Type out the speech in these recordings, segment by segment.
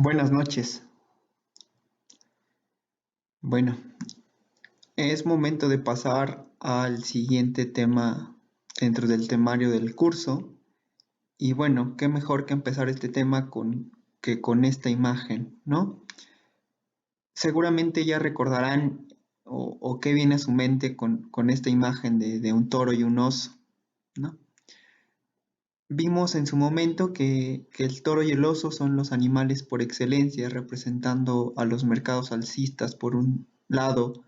Buenas noches. Bueno, es momento de pasar al siguiente tema dentro del temario del curso. Y bueno, qué mejor que empezar este tema con esta imagen, ¿no? Seguramente ya recordarán o qué viene a su mente con esta imagen de un toro y un oso, ¿no? Vimos en su momento que el toro y el oso son los animales por excelencia, representando a los mercados alcistas por un lado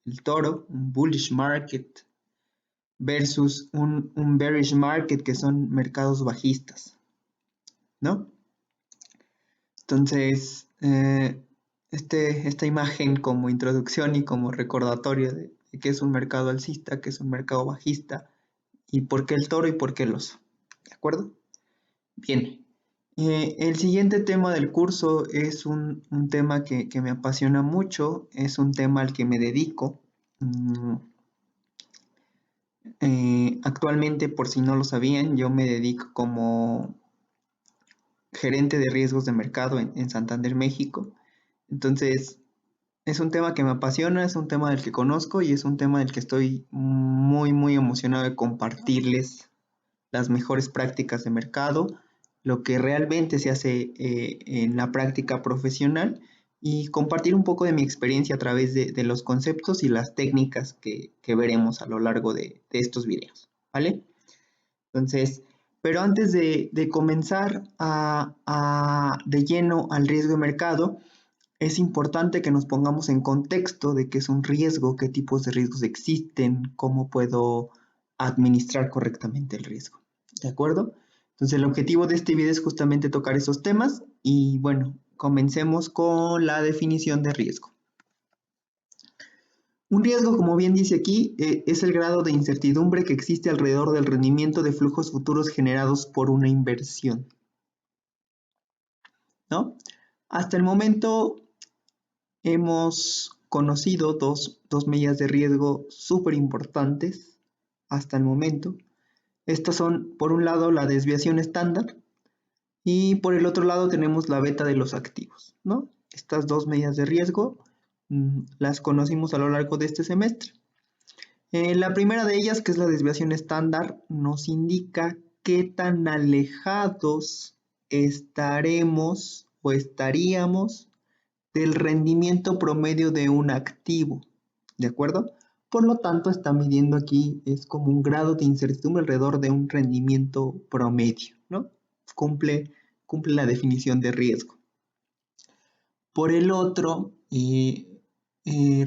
el toro, un bullish market, versus un bearish market, que son mercados bajistas, ¿no? Entonces, esta imagen como introducción y como recordatorio de qué es un mercado alcista, qué es un mercado bajista, y por qué el toro y por qué el oso, ¿de acuerdo? Bien, el siguiente tema del curso es un tema que me apasiona mucho, es un tema al que me dedico. Actualmente, por si no lo sabían, yo me dedico como gerente de riesgos de mercado en Santander, México. Entonces, es un tema que me apasiona, es un tema del que conozco y es un tema del que estoy muy emocionado de compartirles las mejores prácticas de mercado, lo que realmente se hace en la práctica profesional y compartir un poco de mi experiencia a través de los conceptos y las técnicas que veremos a lo largo de estos videos, ¿vale? Entonces, pero antes de comenzar de lleno al riesgo de mercado, es importante que nos pongamos en contexto de qué es un riesgo, qué tipos de riesgos existen, cómo puedo administrar correctamente el riesgo. ¿De acuerdo? Entonces el objetivo de este video es justamente tocar esos temas y bueno, comencemos con la definición de riesgo. Un riesgo, como bien dice aquí, es el grado de incertidumbre que existe alrededor del rendimiento de flujos futuros generados por una inversión, ¿no? Hasta el momento hemos conocido dos medidas de riesgo súper importantes hasta el momento. Estas son, por un lado, la desviación estándar y por el otro lado tenemos la beta de los activos, ¿no? Estas dos medidas de riesgo las conocimos a lo largo de este semestre. La primera de ellas, que es la desviación estándar, nos indica qué tan alejados estaremos o estaríamos del rendimiento promedio de un activo, ¿de acuerdo? Por lo tanto, está midiendo aquí, es como un grado de incertidumbre alrededor de un rendimiento promedio, ¿no? Cumple la definición de riesgo. Por el otro,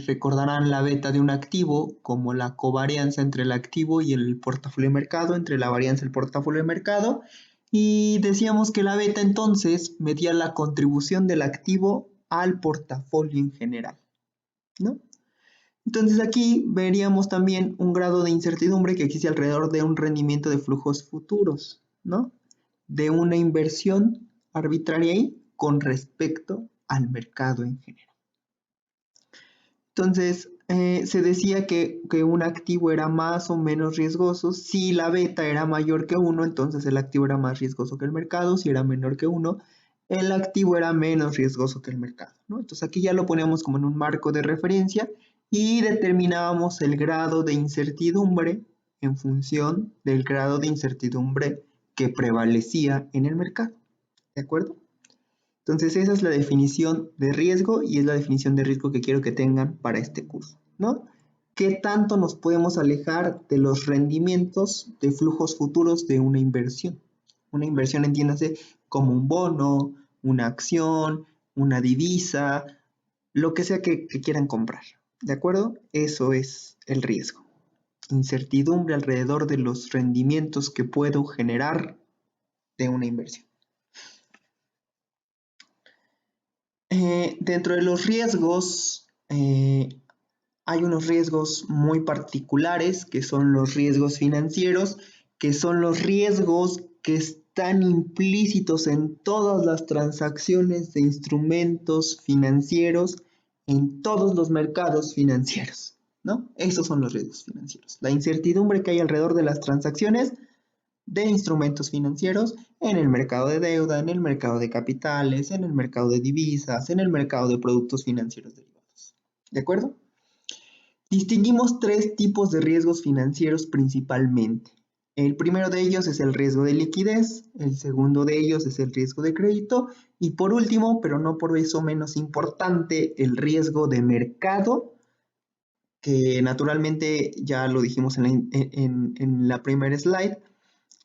recordarán la beta de un activo como la covarianza entre el activo y el portafolio de mercado, entre la varianza del portafolio de mercado, y decíamos que la beta entonces medía la contribución del activo al portafolio en general, ¿no? Entonces aquí veríamos también un grado de incertidumbre que existe alrededor de un rendimiento de flujos futuros, ¿no? De una inversión arbitraria ahí con respecto al mercado en general. Entonces, se decía que un activo era más o menos riesgoso. Si la beta era mayor que 1, entonces el activo era más riesgoso que el mercado. Si era menor que 1, el activo era menos riesgoso que el mercado, ¿no? Entonces aquí ya lo poníamos como en un marco de referencia y determinábamos el grado de incertidumbre en función del grado de incertidumbre que prevalecía en el mercado, ¿de acuerdo? Entonces esa es la definición de riesgo y es la definición de riesgo que quiero que tengan para este curso, ¿no? ¿Qué tanto nos podemos alejar de los rendimientos de flujos futuros de una inversión? Una inversión, entiéndase, como un bono, una acción, una divisa, lo que sea que quieran comprar, ¿de acuerdo? Eso es el riesgo. Incertidumbre alrededor de los rendimientos que puedo generar de una inversión. Dentro de los riesgos, hay unos riesgos muy particulares, que son los riesgos financieros, que son los riesgos que están implícitos en todas las transacciones de instrumentos financieros, en todos los mercados financieros, ¿no? Esos son los riesgos financieros. La incertidumbre que hay alrededor de las transacciones de instrumentos financieros en el mercado de deuda, en el mercado de capitales, en el mercado de divisas, en el mercado de productos financieros derivados. ¿De acuerdo? Distinguimos tres tipos de riesgos financieros principalmente. El primero de ellos es el riesgo de liquidez, el segundo de ellos es el riesgo de crédito y por último, pero no por eso menos importante, el riesgo de mercado, que naturalmente ya lo dijimos en la primera slide,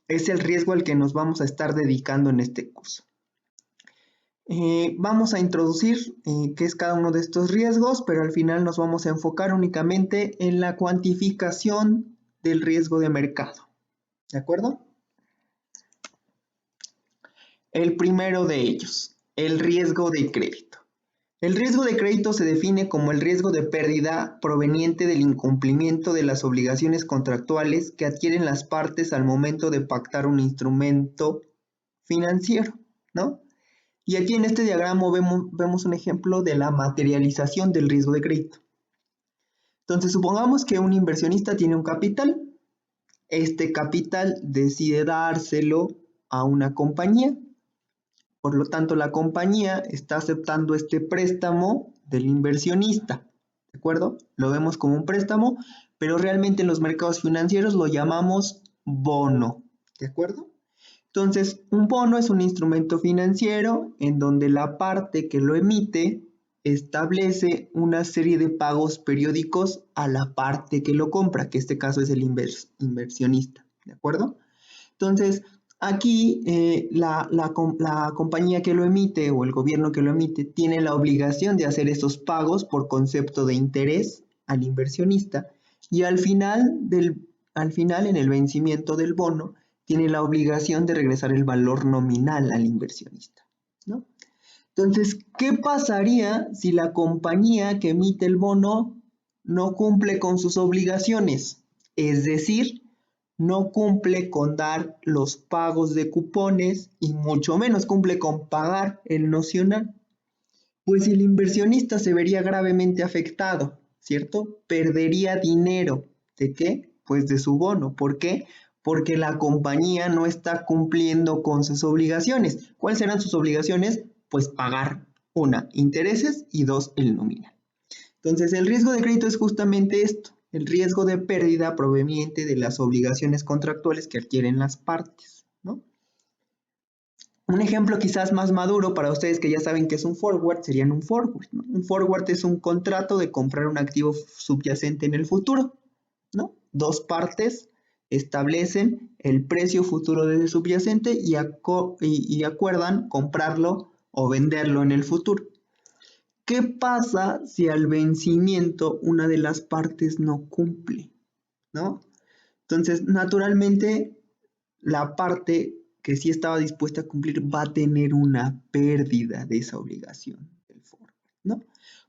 es el riesgo al que nos vamos a estar dedicando en este curso. Vamos a introducir qué es cada uno de estos riesgos, pero al final nos vamos a enfocar únicamente en la cuantificación del riesgo de mercado. ¿De acuerdo? El primero de ellos, el riesgo de crédito. El riesgo de crédito se define como el riesgo de pérdida proveniente del incumplimiento de las obligaciones contractuales que adquieren las partes al momento de pactar un instrumento financiero, ¿no? Y aquí en este diagrama vemos un ejemplo de la materialización del riesgo de crédito. Entonces, supongamos que un inversionista tiene un capital. Este capital decide dárselo a una compañía. Por lo tanto, la compañía está aceptando este préstamo del inversionista. ¿De acuerdo? Lo vemos como un préstamo, pero realmente en los mercados financieros lo llamamos bono. ¿De acuerdo? Entonces, un bono es un instrumento financiero en donde la parte que lo emite establece una serie de pagos periódicos a la parte que lo compra, que en este caso es el inversionista, ¿de acuerdo? Entonces, aquí la compañía que lo emite o el gobierno que lo emite tiene la obligación de hacer esos pagos por concepto de interés al inversionista y al final, en el vencimiento del bono, tiene la obligación de regresar el valor nominal al inversionista, ¿no? Entonces, ¿qué pasaría si la compañía que emite el bono no cumple con sus obligaciones? Es decir, no cumple con dar los pagos de cupones y mucho menos cumple con pagar el nocional. Pues el inversionista se vería gravemente afectado, ¿cierto? Perdería dinero. ¿De qué? Pues de su bono. ¿Por qué? Porque la compañía no está cumpliendo con sus obligaciones. ¿Cuáles serán sus obligaciones? Pues pagar, una, intereses y dos, el nominal. Entonces, el riesgo de crédito es justamente esto, el riesgo de pérdida proveniente de las obligaciones contractuales que adquieren las partes, ¿no? Un ejemplo quizás más maduro para ustedes que ya saben que es un forward, serían un forward, ¿no? Un forward es un contrato de comprar un activo subyacente en el futuro, ¿no? Dos partes establecen el precio futuro de ese subyacente y acuerdan comprarlo o venderlo en el futuro. ¿Qué pasa si al vencimiento una de las partes no cumple? ¿No? Entonces, naturalmente, la parte que sí estaba dispuesta a cumplir va a tener una pérdida de esa obligación del forward, ¿no?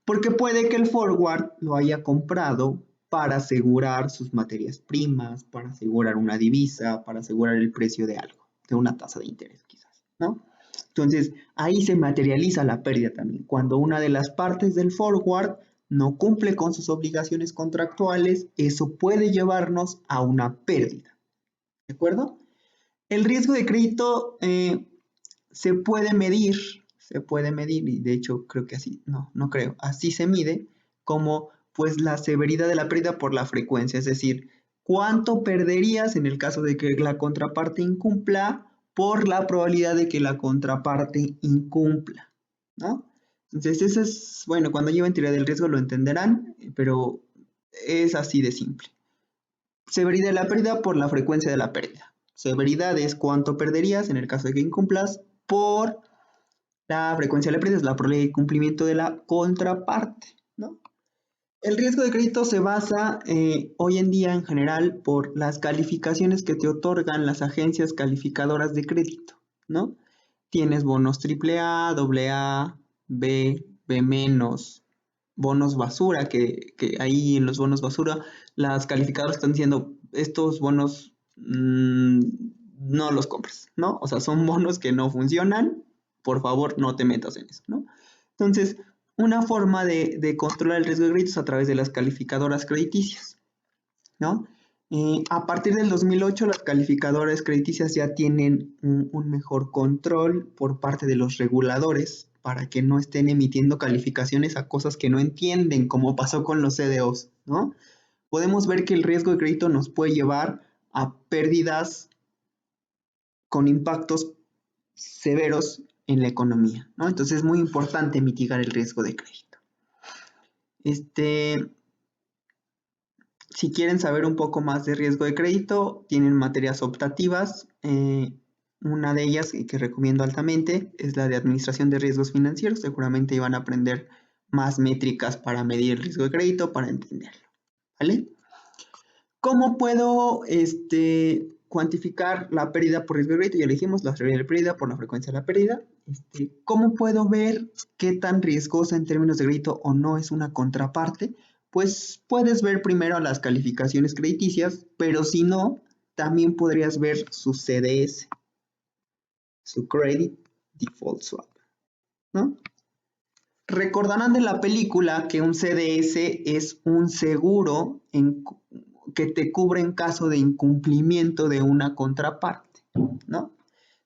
Porque puede que el forward lo haya comprado para asegurar sus materias primas, para asegurar una divisa, para asegurar el precio de algo, de una tasa de interés quizás, ¿no? Entonces, ahí se materializa la pérdida también. Cuando una de las partes del forward no cumple con sus obligaciones contractuales, eso puede llevarnos a una pérdida. ¿De acuerdo? El riesgo de crédito se puede medir, y de hecho creo que así, no creo, así se mide como pues la severidad de la pérdida por la frecuencia, es decir, cuánto perderías en el caso de que la contraparte incumpla por la probabilidad de que la contraparte incumpla, ¿no? Entonces eso es, bueno, cuando lleven teoría del riesgo lo entenderán, pero es así de simple. Severidad de la pérdida por la frecuencia de la pérdida. Severidad es cuánto perderías en el caso de que incumplas por la frecuencia de la pérdida, es la probabilidad de cumplimiento de la contraparte, ¿no? El riesgo de crédito se basa hoy en día en general por las calificaciones que te otorgan las agencias calificadoras de crédito, ¿no? Tienes bonos AAA, AA, B, B-, bonos basura, que ahí en los bonos basura las calificadoras están diciendo estos bonos no los compres, ¿no? O sea, son bonos que no funcionan, por favor no te metas en eso, ¿no? Entonces, una forma de controlar el riesgo de crédito es a través de las calificadoras crediticias, ¿no? A partir del 2008, las calificadoras crediticias ya tienen un mejor control por parte de los reguladores para que no estén emitiendo calificaciones a cosas que no entienden, como pasó con los CDOs, ¿no? Podemos ver que el riesgo de crédito nos puede llevar a pérdidas con impactos severos en la economía, ¿no? Entonces es muy importante mitigar el riesgo de crédito. Si quieren saber un poco más de riesgo de crédito, tienen materias optativas. Una de ellas que recomiendo altamente es la de administración de riesgos financieros. Seguramente iban a aprender más métricas para medir el riesgo de crédito, para entenderlo, ¿vale? ¿Cómo puedo cuantificar la pérdida por riesgo de crédito? Ya le dijimos, la severidad de pérdida por la frecuencia de la pérdida. ¿Cómo puedo ver qué tan riesgosa en términos de crédito o no es una contraparte? Pues puedes ver primero las calificaciones crediticias, pero si no, también podrías ver su CDS, su Credit Default Swap, ¿no? Recordarán de la película que un CDS es un seguro que te cubre en caso de incumplimiento de una contraparte, ¿no?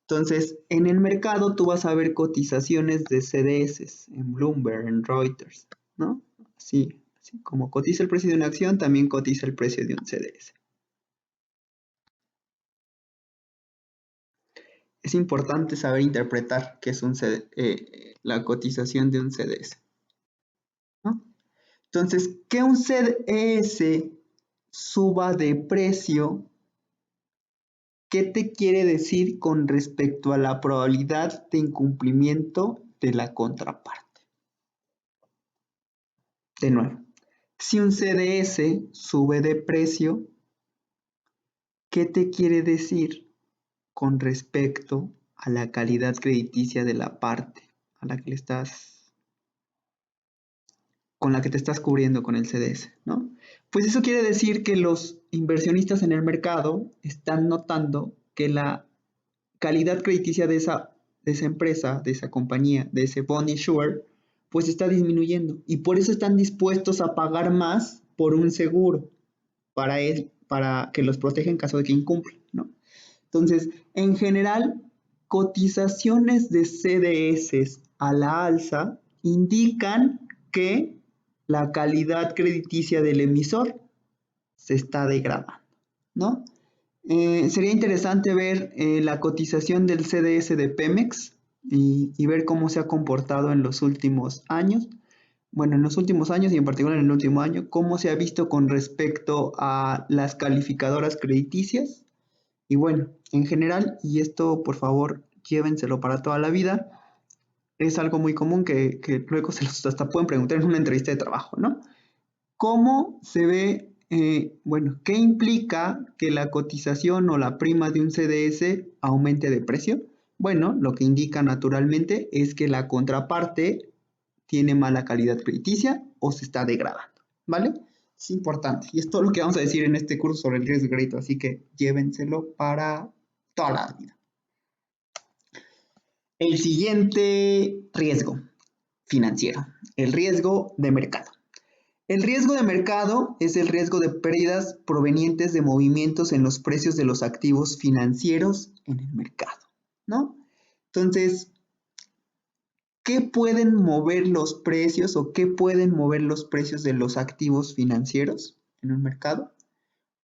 Entonces, en el mercado tú vas a ver cotizaciones de CDS en Bloomberg, en Reuters, ¿no? Así como cotiza el precio de una acción, también cotiza el precio de un CDS. Es importante saber interpretar qué es la cotización de un CDS, ¿no? Entonces, que un CDS suba de precio, ¿qué te quiere decir con respecto a la probabilidad de incumplimiento de la contraparte? De nuevo, si un CDS sube de precio, ¿qué te quiere decir con respecto a la calidad crediticia de la parte a la que con la que te estás cubriendo con el CDS, ¿no? Pues eso quiere decir que los inversionistas en el mercado están notando que la calidad crediticia de esa empresa, de esa compañía, de ese bond issuer, pues está disminuyendo. Y por eso están dispuestos a pagar más por un seguro para que los proteja en caso de que incumplan, ¿no? Entonces, en general, cotizaciones de CDS a la alza indican que la calidad crediticia del emisor se está degradando, ¿no? Sería interesante ver la cotización del CDS de Pemex y ver cómo se ha comportado en los últimos años. Bueno, en los últimos años y en particular en el último año, cómo se ha visto con respecto a las calificadoras crediticias. Y bueno, en general, y esto por favor llévenselo para toda la vida, es algo muy común que luego se los hasta pueden preguntar en una entrevista de trabajo, ¿no? ¿Cómo se ve, bueno, qué implica que la cotización o la prima de un CDS aumente de precio? Bueno, lo que indica naturalmente es que la contraparte tiene mala calidad crediticia o se está degradando, ¿vale? Es importante. Y es todo lo que vamos a decir en este curso sobre el riesgo de crédito, así que llévenselo para toda la vida. El siguiente riesgo financiero, el riesgo de mercado. El riesgo de mercado es el riesgo de pérdidas provenientes de movimientos en los precios de los activos financieros en el mercado, ¿no? Entonces, ¿qué pueden mover los precios o qué pueden mover los precios de los activos financieros en un mercado?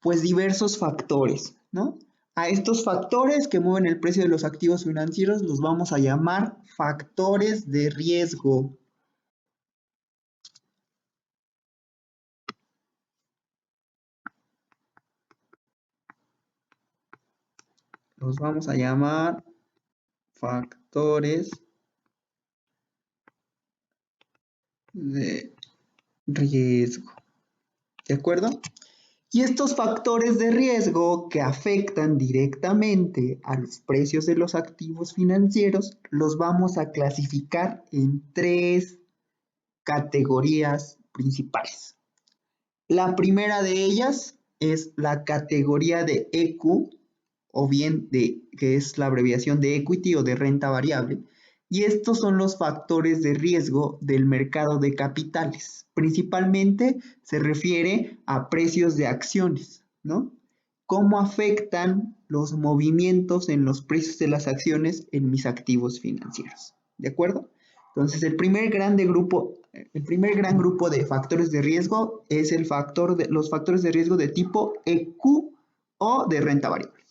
Pues diversos factores, ¿no? A estos factores que mueven el precio de los activos financieros los vamos a llamar factores de riesgo. Los vamos a llamar factores de riesgo. ¿De acuerdo? Y estos factores de riesgo que afectan directamente a los precios de los activos financieros los vamos a clasificar en tres categorías principales. La primera de ellas es la categoría de EQ, o bien que es la abreviación de equity o de renta variable, y estos son los factores de riesgo del mercado de capitales. Principalmente se refiere a precios de acciones, ¿no? cómo afectan los movimientos en los precios de las acciones en mis activos financieros. ¿De acuerdo? Entonces, el primer gran grupo de factores de riesgo es los factores de riesgo de tipo EQ o de renta variable.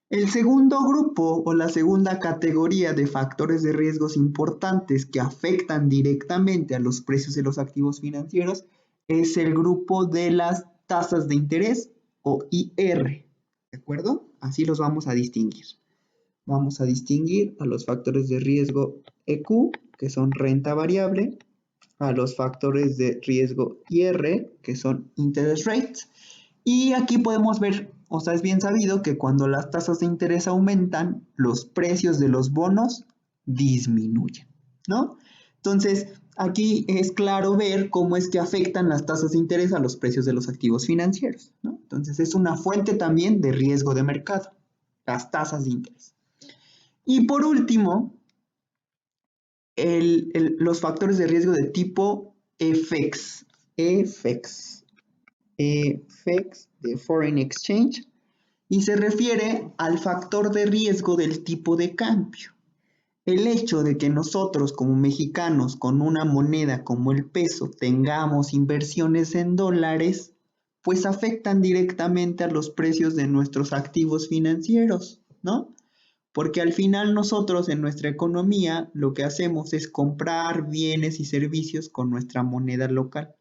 El segundo grupo o la segunda categoría de factores de riesgos importantes que afectan directamente a los precios de los activos financieros es el grupo de las tasas de interés o IR. ¿De acuerdo? Así los vamos a distinguir. Vamos a distinguir a los factores de riesgo EQ, que son renta variable, a los factores de riesgo IR, que son interest rates. Y aquí podemos ver, o sea, es bien sabido que cuando las tasas de interés aumentan, los precios de los bonos disminuyen, ¿no? Entonces, aquí es claro ver cómo es que afectan las tasas de interés a los precios de los activos financieros, ¿no? Entonces, es una fuente también de riesgo de mercado, las tasas de interés. Y por último, los factores de riesgo de tipo FX de Foreign Exchange, y se refiere al factor de riesgo del tipo de cambio. El hecho de que nosotros como mexicanos con una moneda como el peso tengamos inversiones en dólares, pues afectan directamente a los precios de nuestros activos financieros, ¿no? Porque al final nosotros en nuestra economía lo que hacemos es comprar bienes y servicios con nuestra moneda local.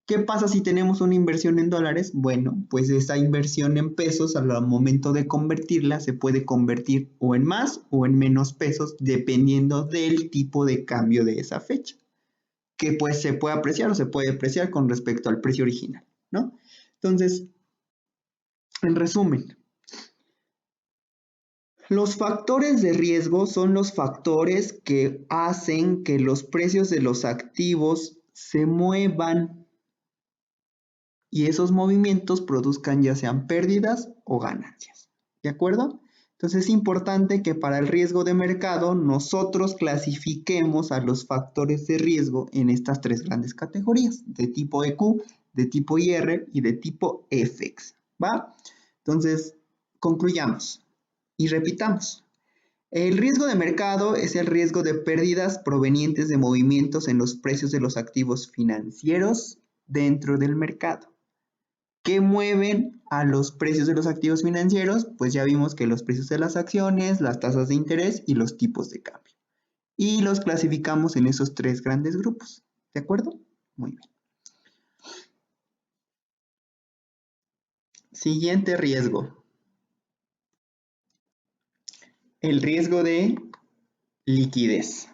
¿Qué pasa si tenemos una inversión en dólares? Bueno, pues esa inversión en pesos al momento de convertirla se puede convertir o en más o en menos pesos dependiendo del tipo de cambio de esa fecha, que pues se puede apreciar o se puede depreciar con respecto al precio original, ¿no? Entonces, en resumen, los factores de riesgo son los factores que hacen que los precios de los activos se muevan y esos movimientos produzcan ya sean pérdidas o ganancias. ¿De acuerdo? Entonces es importante que para el riesgo de mercado nosotros clasifiquemos a los factores de riesgo en estas tres grandes categorías, de tipo EQ, de tipo IR y de tipo FX. ¿Va? Entonces, concluyamos y repitamos. El riesgo de mercado es el riesgo de pérdidas provenientes de movimientos en los precios de los activos financieros dentro del mercado. ¿Qué mueven a los precios de los activos financieros? Pues ya vimos que los precios de las acciones, las tasas de interés y los tipos de cambio. Y los clasificamos en esos tres grandes grupos. ¿De acuerdo? Muy bien. Siguiente riesgo. El riesgo de liquidez.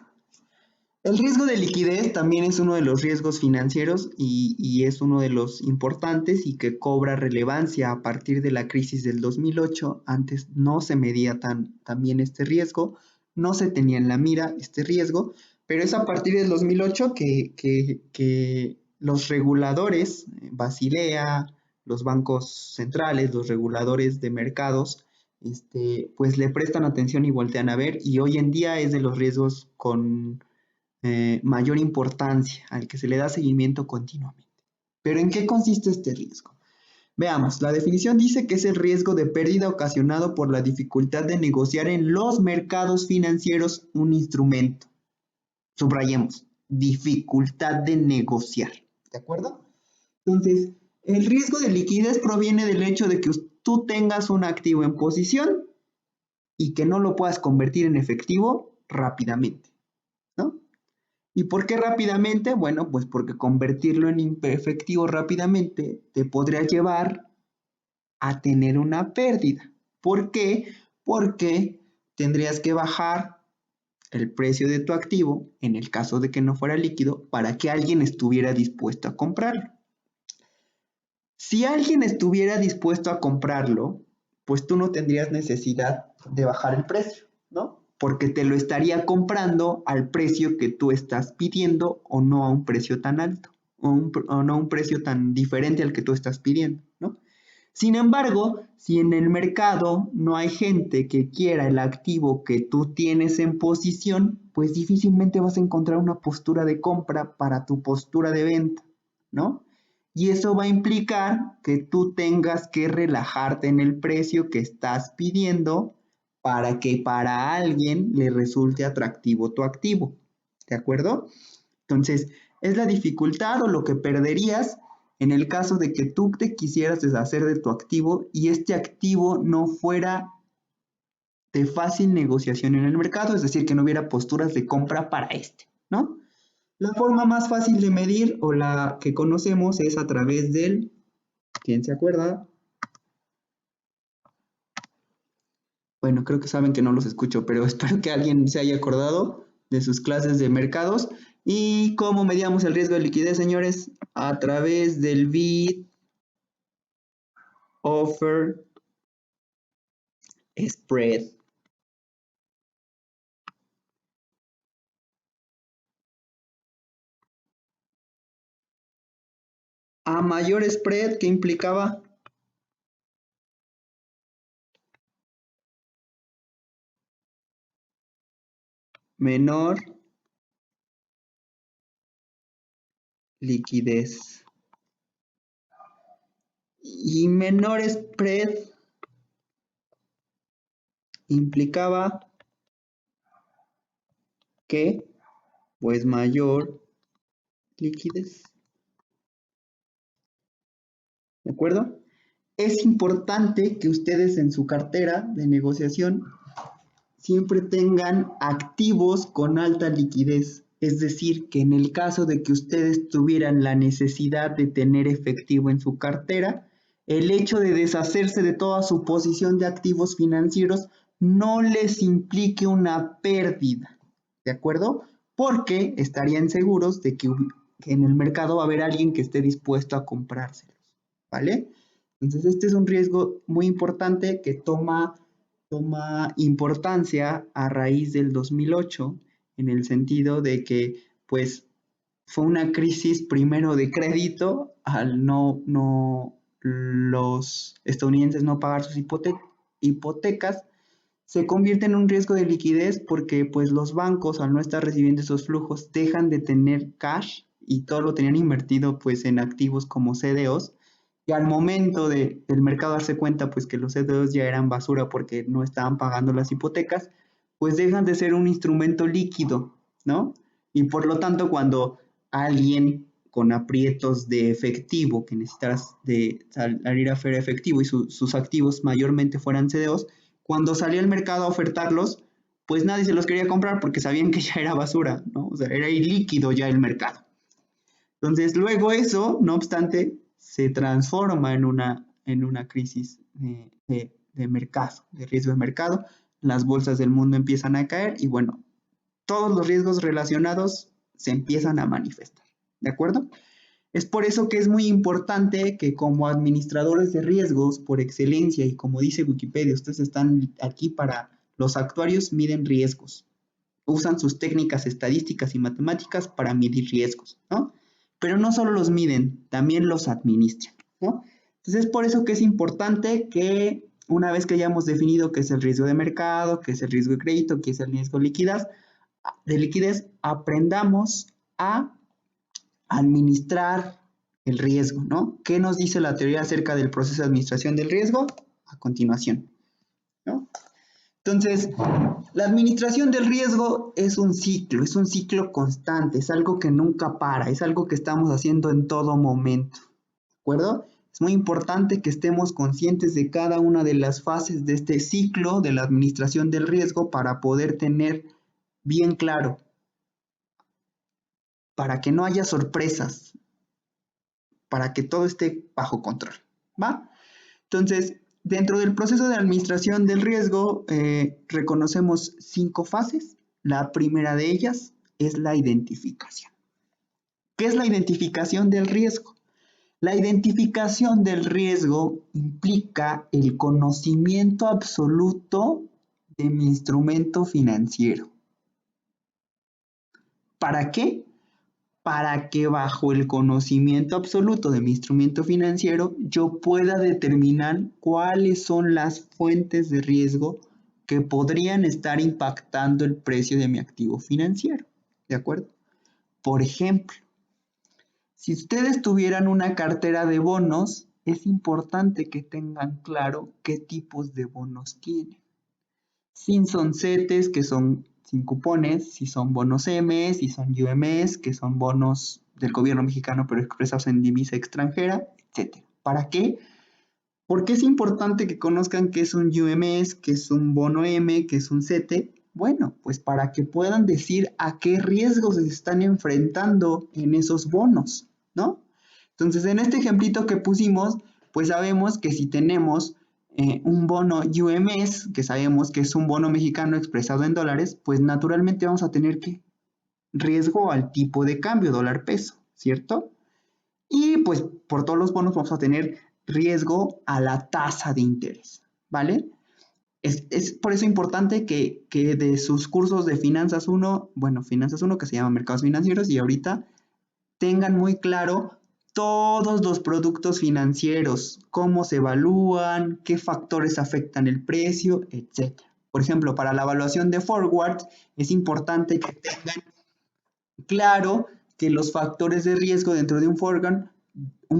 El riesgo de liquidez también es uno de los riesgos financieros y es uno de los importantes y que cobra relevancia a partir de la crisis del 2008. Antes no se medía tan bien este riesgo, no se tenía en la mira este riesgo, pero es a partir del 2008 que los reguladores, Basilea, los bancos centrales, los reguladores de mercados, pues le prestan atención y voltean a ver, y hoy en día es de los riesgos con mayor importancia, al que se le da seguimiento continuamente. ¿Pero en qué consiste este riesgo? Veamos, la definición dice que es el riesgo de pérdida ocasionado por la dificultad de negociar en los mercados financieros un instrumento. Subrayemos, dificultad de negociar, ¿de acuerdo? Entonces, el riesgo de liquidez proviene del hecho de que tú tengas un activo en posición y que no lo puedas convertir en efectivo rápidamente, ¿no? ¿Y por qué rápidamente? Bueno, pues porque convertirlo en efectivo rápidamente te podría llevar a tener una pérdida. ¿Por qué? Porque tendrías que bajar el precio de tu activo, en el caso de que no fuera líquido, para que alguien estuviera dispuesto a comprarlo. Si alguien estuviera dispuesto a comprarlo, pues tú no tendrías necesidad de bajar el precio, ¿no? Porque te lo estaría comprando al precio que tú estás pidiendo o no a un precio tan alto o no a un precio tan diferente al que tú estás pidiendo, ¿no? Sin embargo, si en el mercado no hay gente que quiera el activo que tú tienes en posición, pues difícilmente vas a encontrar una postura de compra para tu postura de venta, ¿no? Y eso va a implicar que tú tengas que relajarte en el precio que estás pidiendo para que para alguien le resulte atractivo tu activo. ¿De acuerdo? Entonces, es la dificultad o lo que perderías en el caso de que tú te quisieras deshacer de tu activo y este activo no fuera de fácil negociación en el mercado, es decir, que no hubiera posturas de compra para este, ¿no? La forma más fácil de medir o la que conocemos es a través del, ¿quién se acuerda? Bueno, creo que saben que no los escucho, pero espero que alguien se haya acordado de sus clases de mercados. ¿Y cómo medíamos el riesgo de liquidez, señores? A través del bid offer spread. A mayor spread, ¿qué implicaba? Menor liquidez. Y menor spread implicaba que, pues, mayor liquidez. ¿De acuerdo? Es importante que ustedes en su cartera de negociación siempre tengan activos con alta liquidez. Es decir, que en el caso de que ustedes tuvieran la necesidad de tener efectivo en su cartera, el hecho de deshacerse de toda su posición de activos financieros no les implique una pérdida, ¿de acuerdo? Porque estarían seguros de que en el mercado va a haber alguien que esté dispuesto a comprárselos, ¿vale? Entonces este es un riesgo muy importante que toma importancia a raíz del 2008, en el sentido de que, pues, fue una crisis primero de crédito al los estadounidenses no pagar sus hipotecas, se convierte en un riesgo de liquidez porque pues los bancos al no estar recibiendo esos flujos dejan de tener cash y todo lo tenían invertido pues en activos como CDOs y al momento del mercado darse cuenta pues que los CDOs ya eran basura porque no estaban pagando las hipotecas, pues dejan de ser un instrumento líquido, ¿no? Y por lo tanto cuando alguien con aprietos de efectivo, que necesitaras de salir a hacer efectivo y sus activos mayormente fueran CDOs, cuando salía al mercado a ofertarlos, pues nadie se los quería comprar porque sabían que ya era basura, ¿no? O sea, era ilíquido ya el mercado. Entonces, luego eso, no obstante, se transforma en una crisis de mercado, de riesgo de mercado. Las bolsas del mundo empiezan a caer y bueno, todos los riesgos relacionados se empiezan a manifestar, ¿de acuerdo? Es por eso que es muy importante que como administradores de riesgos por excelencia y como dice Wikipedia, ustedes están aquí para los actuarios miden riesgos, usan sus técnicas estadísticas y matemáticas para medir riesgos, ¿no? Pero no solo los miden, también los administran, ¿no? Entonces es por eso que es importante que una vez que hayamos definido qué es el riesgo de mercado, qué es el riesgo de crédito, qué es el riesgo de liquidez, aprendamos a administrar el riesgo, ¿no? ¿Qué nos dice la teoría acerca del proceso de administración del riesgo? A continuación, ¿no? Entonces, la administración del riesgo es un ciclo constante, es algo que nunca para, es algo que estamos haciendo en todo momento, ¿de acuerdo? Es muy importante que estemos conscientes de cada una de las fases de este ciclo de la administración del riesgo para poder tener bien claro, para que no haya sorpresas, para que todo esté bajo control, ¿va? Entonces, dentro del proceso de administración del riesgo, reconocemos 5 fases. La primera de ellas es la identificación. ¿Qué es la identificación del riesgo? La identificación del riesgo implica el conocimiento absoluto de mi instrumento financiero. ¿Para qué? Para que bajo el conocimiento absoluto de mi instrumento financiero yo pueda determinar cuáles son las fuentes de riesgo que podrían estar impactando el precio de mi activo financiero. ¿De acuerdo? Por ejemplo, Si ustedes tuvieran una cartera de bonos, es importante que tengan claro qué tipos de bonos tienen. Si son CETES, que son sin cupones, si son bonos M, si son UMs, que son bonos del gobierno mexicano pero expresados en divisa extranjera, etc. ¿Para qué? Porque es importante que conozcan qué es un UMS, qué es un bono M, qué es un CETE. Bueno, pues para que puedan decir a qué riesgos se están enfrentando en esos bonos, ¿no? Entonces, en este ejemplito que pusimos, pues sabemos que si tenemos un bono UMS, que sabemos que es un bono mexicano expresado en dólares, pues naturalmente vamos a tener que riesgo al tipo de cambio dólar-peso, ¿cierto? Y pues por todos los bonos vamos a tener riesgo a la tasa de interés, ¿vale? Es por eso importante que de sus cursos de Finanzas 1, bueno, Finanzas 1 que se llama Mercados Financieros y ahorita tengan muy claro todos los productos financieros, cómo se evalúan, qué factores afectan el precio, etc. Por ejemplo, para la evaluación de forward es importante que tengan claro que los factores de riesgo dentro de un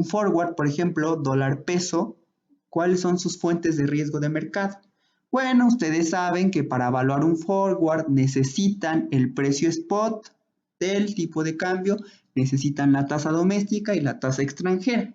forward, por ejemplo, dólar peso, ¿cuáles son sus fuentes de riesgo de mercado? Bueno, ustedes saben que para evaluar un forward necesitan el precio spot del tipo de cambio, necesitan la tasa doméstica y la tasa extranjera.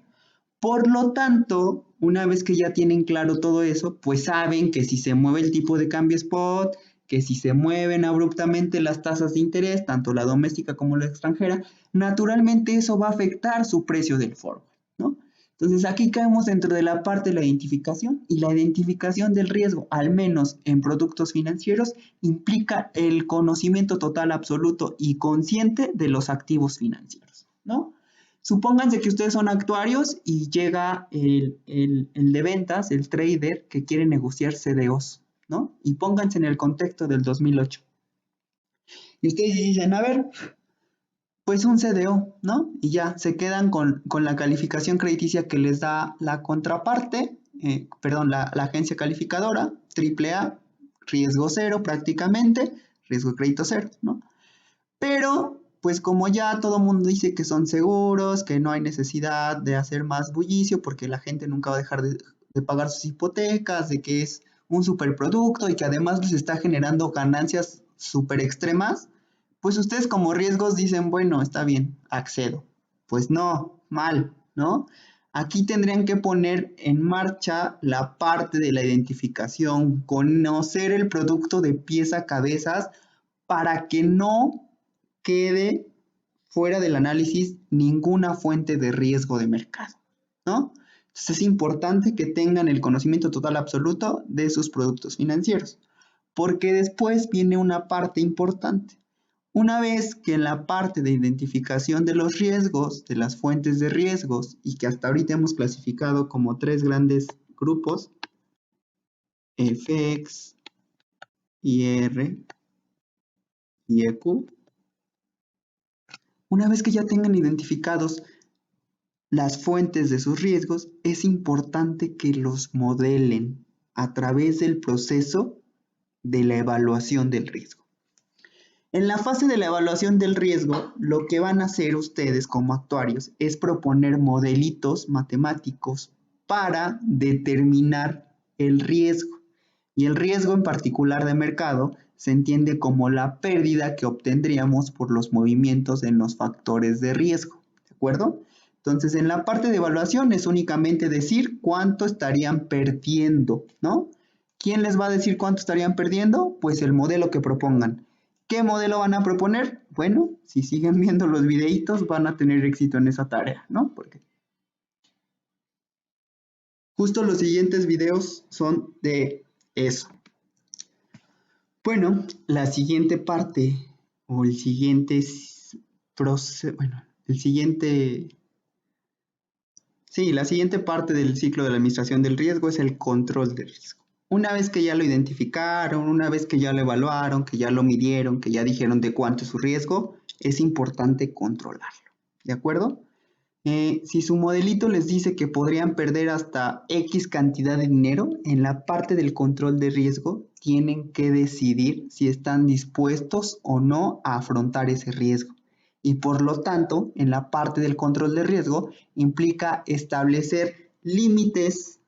Por lo tanto, una vez que ya tienen claro todo eso, pues saben que si se mueve el tipo de cambio spot, que si se mueven abruptamente las tasas de interés, tanto la doméstica como la extranjera, naturalmente eso va a afectar su precio del forward, ¿no? Entonces aquí caemos dentro de la parte de la identificación y la identificación del riesgo, al menos en productos financieros, implica el conocimiento total, absoluto y consciente de los activos financieros, ¿no? Supónganse que ustedes son actuarios y llega el de ventas, el trader que quiere negociar CDOs, ¿no? Y pónganse en el contexto del 2008. Y ustedes dicen, a ver, pues un CDO, ¿no? Y ya se quedan con la calificación crediticia que les da la contraparte, la agencia calificadora, AAA, riesgo cero prácticamente, riesgo de crédito cero, ¿no? Pero, pues como ya todo el mundo dice que son seguros, que no hay necesidad de hacer más bullicio porque la gente nunca va a dejar de pagar sus hipotecas, de que es un superproducto y que además les está generando ganancias súper extremas, pues ustedes como riesgos dicen, bueno, está bien, accedo. Pues no, mal, ¿no? Aquí tendrían que poner en marcha la parte de la identificación, conocer el producto de pies a cabezas para que no quede fuera del análisis ninguna fuente de riesgo de mercado, ¿no? Entonces es importante que tengan el conocimiento total absoluto de sus productos financieros, porque después viene una parte importante. Una vez que en la parte de identificación de los riesgos, de las fuentes de riesgos, y que hasta ahorita hemos clasificado como 3 grandes grupos, FX, IR y EQ, una vez que ya tengan identificados las fuentes de sus riesgos, es importante que los modelen a través del proceso de la evaluación del riesgo. En la fase de la evaluación del riesgo, lo que van a hacer ustedes como actuarios es proponer modelitos matemáticos para determinar el riesgo. Y el riesgo en particular de mercado se entiende como la pérdida que obtendríamos por los movimientos en los factores de riesgo, ¿de acuerdo? Entonces, en la parte de evaluación es únicamente decir cuánto estarían perdiendo, ¿no? ¿Quién les va a decir cuánto estarían perdiendo? Pues el modelo que propongan. ¿Qué modelo van a proponer? Bueno, si siguen viendo los videitos van a tener éxito en esa tarea, ¿no? Porque justo los siguientes videos son de eso. Bueno, la siguiente parte o el siguiente proceso, bueno, el siguiente, sí, la siguiente parte del ciclo de la administración del riesgo es el control del riesgo. Una vez que ya lo identificaron, una vez que ya lo evaluaron, que ya lo midieron, que ya dijeron de cuánto es su riesgo, es importante controlarlo. ¿De acuerdo? Si su modelito les dice que podrían perder hasta X cantidad de dinero, en la parte del control de riesgo tienen que decidir si están dispuestos o no a afrontar ese riesgo. Y por lo tanto, en la parte del control de riesgo, implica establecer límites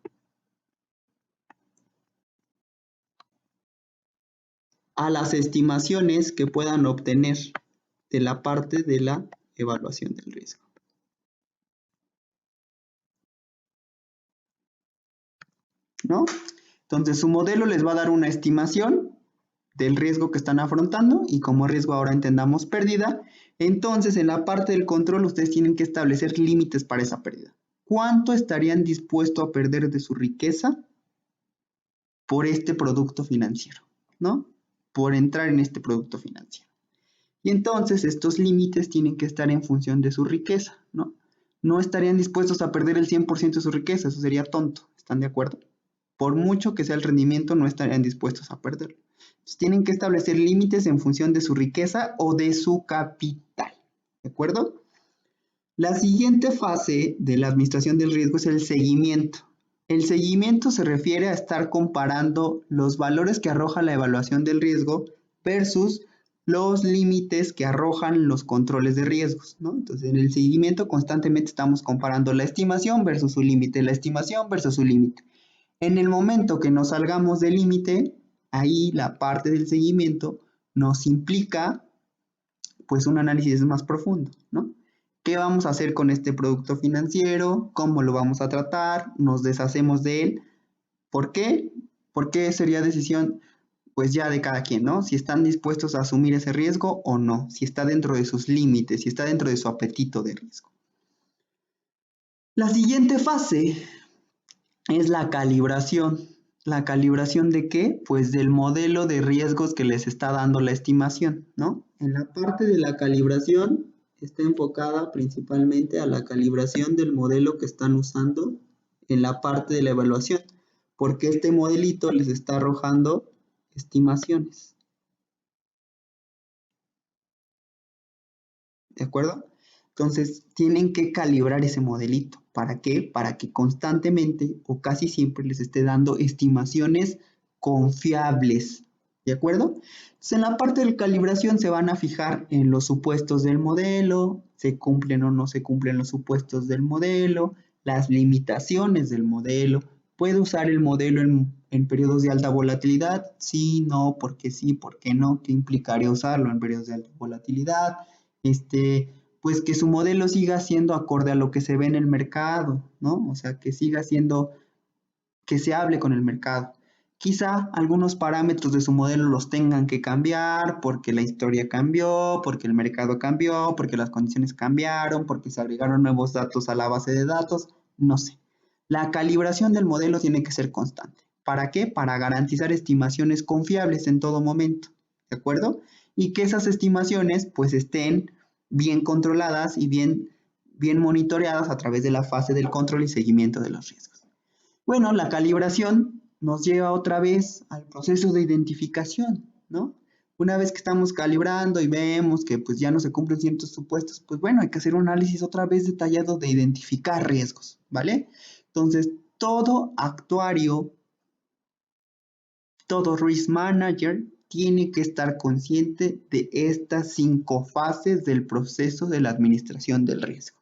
a las estimaciones que puedan obtener de la parte de la evaluación del riesgo. ¿No? Entonces, su modelo les va a dar una estimación del riesgo que están afrontando y como riesgo ahora entendamos pérdida. Entonces, en la parte del control, ustedes tienen que establecer límites para esa pérdida. ¿Cuánto estarían dispuestos a perder de su riqueza por este producto financiero? ¿No? Por entrar en este producto financiero. Y entonces estos límites tienen que estar en función de su riqueza, ¿no? No estarían dispuestos a perder el 100% de su riqueza, eso sería tonto, ¿están de acuerdo? Por mucho que sea el rendimiento, no estarían dispuestos a perderlo. Entonces tienen que establecer límites en función de su riqueza o de su capital, ¿de acuerdo? La siguiente fase de la administración del riesgo es el seguimiento. El seguimiento se refiere a estar comparando los valores que arroja la evaluación del riesgo versus los límites que arrojan los controles de riesgos, ¿no? Entonces, en el seguimiento constantemente estamos comparando la estimación versus su límite, la estimación versus su límite. En el momento que nos salgamos del límite, ahí la parte del seguimiento nos implica pues un análisis más profundo, ¿no? ¿Qué vamos a hacer con este producto financiero? ¿Cómo lo vamos a tratar? ¿Nos deshacemos de él? ¿Por qué? Porque sería decisión pues ya de cada quien, ¿no? Si están dispuestos a asumir ese riesgo o no, si está dentro de sus límites, si está dentro de su apetito de riesgo. La siguiente fase es la calibración. ¿La calibración de qué? Pues del modelo de riesgos que les está dando la estimación, ¿no? En la parte de la calibración está enfocada principalmente a la calibración del modelo que están usando en la parte de la evaluación, porque este modelito les está arrojando estimaciones, ¿de acuerdo? Entonces, tienen que calibrar ese modelito. ¿Para qué? Para que constantemente o casi siempre les esté dando estimaciones confiables. ¿De acuerdo? Entonces, en la parte de calibración se van a fijar en los supuestos del modelo, se cumplen o no se cumplen los supuestos del modelo, las limitaciones del modelo. ¿Puede usar el modelo en periodos de alta volatilidad? Sí, no, porque sí, porque no. ¿Qué implicaría usarlo en periodos de alta volatilidad? Pues que su modelo siga siendo acorde a lo que se ve en el mercado, ¿no? O sea, que siga siendo, que se hable con el mercado. Quizá algunos parámetros de su modelo los tengan que cambiar porque la historia cambió, porque el mercado cambió, porque las condiciones cambiaron, porque se agregaron nuevos datos a la base de datos, no sé. La calibración del modelo tiene que ser constante. ¿Para qué? Para garantizar estimaciones confiables en todo momento, ¿de acuerdo? Y que esas estimaciones pues estén bien controladas y bien monitoreadas a través de la fase del control y seguimiento de los riesgos. Bueno, la calibración nos lleva otra vez al proceso de identificación, ¿no? Una vez que estamos calibrando y vemos que pues ya no se cumplen ciertos supuestos, pues bueno, hay que hacer un análisis otra vez detallado de identificar riesgos, ¿vale? Entonces, todo actuario, todo risk manager tiene que estar consciente de estas 5 fases del proceso de la administración del riesgo.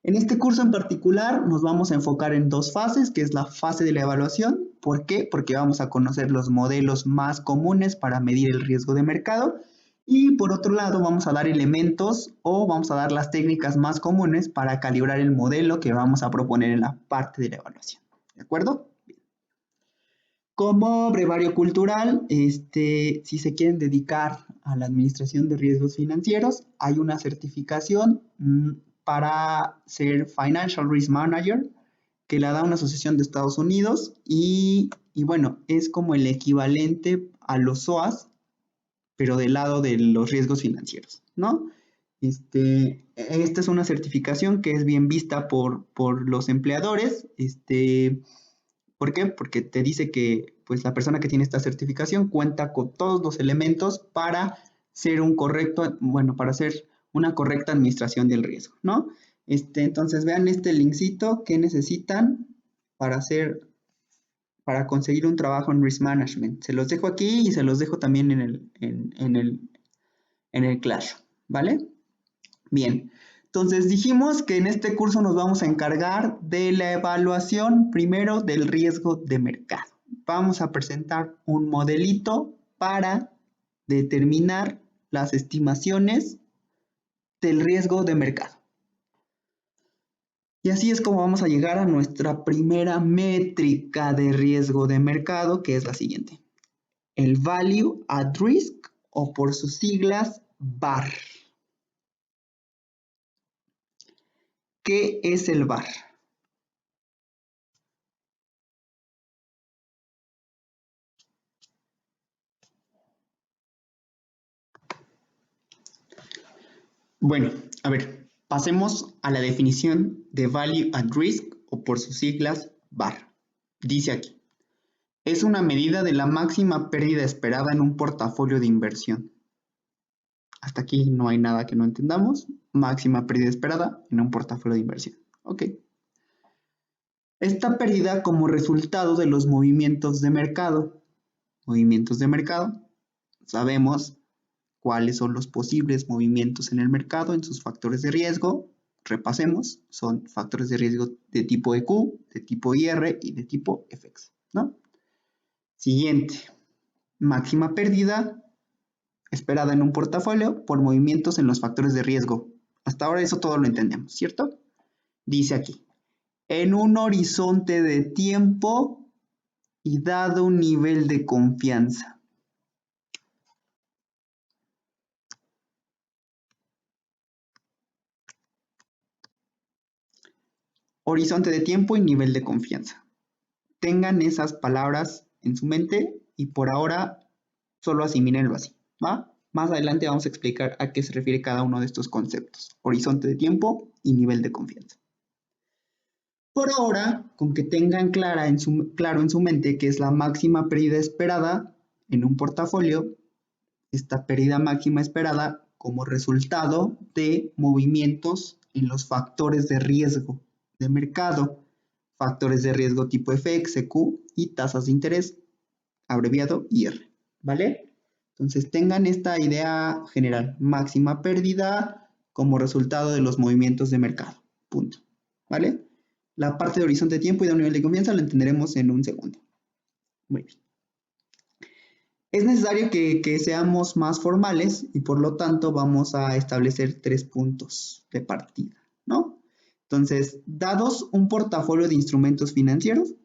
En este curso en particular nos vamos a enfocar en 2 fases, que es la fase de la evaluación. ¿Por qué? Porque vamos a conocer los modelos más comunes para medir el riesgo de mercado y por otro lado vamos a dar elementos o vamos a dar las técnicas más comunes para calibrar el modelo que vamos a proponer en la parte de la evaluación. ¿De acuerdo? Como brevario cultural, si se quieren dedicar a la administración de riesgos financieros, hay una certificación para ser Financial Risk Manager que la da una asociación de Estados Unidos y bueno, es como el equivalente a los SOAS, pero del lado de los riesgos financieros, ¿no? Esta es una certificación que es bien vista por los empleadores, ¿por qué? Porque te dice que pues, la persona que tiene esta certificación cuenta con todos los elementos para ser para hacer una correcta administración del riesgo, ¿no? Entonces vean este linkcito que necesitan para para conseguir un trabajo en Risk Management. Se los dejo aquí y se los dejo también en el Classroom, ¿vale? Bien, entonces dijimos que en este curso nos vamos a encargar de la evaluación primero del riesgo de mercado. Vamos a presentar un modelito para determinar las estimaciones del riesgo de mercado. Y así es como vamos a llegar a nuestra primera métrica de riesgo de mercado, que es la siguiente. El Value at Risk, o por sus siglas, VAR. ¿Qué es el VAR? Bueno, a ver, pasemos a la definición de Value at Risk, o por sus siglas, VAR. Dice aquí, es una medida de la máxima pérdida esperada en un portafolio de inversión. Hasta aquí no hay nada que no entendamos. Máxima pérdida esperada en un portafolio de inversión. Ok. Esta pérdida como resultado de los movimientos de mercado. Movimientos de mercado. Sabemos cuáles son los posibles movimientos en el mercado en sus factores de riesgo. Repasemos. Son factores de riesgo de tipo EQ, de tipo IR y de tipo FX, ¿no? Siguiente. Máxima pérdida esperada en un portafolio por movimientos en los factores de riesgo. Hasta ahora eso todo lo entendemos, ¿cierto? Dice aquí, en un horizonte de tiempo y dado un nivel de confianza. Horizonte de tiempo y nivel de confianza. Tengan esas palabras en su mente y por ahora solo asimílenlo así, ¿va? Más adelante vamos a explicar a qué se refiere cada uno de estos conceptos. Horizonte de tiempo y nivel de confianza. Por ahora, con que tengan claro en su mente que es la máxima pérdida esperada en un portafolio, esta pérdida máxima esperada como resultado de movimientos en los factores de riesgo de mercado, factores de riesgo tipo FX, EQ y tasas de interés, abreviado IR, ¿vale? Entonces tengan esta idea general, máxima pérdida como resultado de los movimientos de mercado, punto, ¿vale? La parte de horizonte de tiempo y de un nivel de confianza lo entenderemos en un segundo. Muy bien. Es necesario que seamos más formales y por lo tanto vamos a establecer 3 puntos de partida, ¿no? Entonces, dados un portafolio de instrumentos financieros,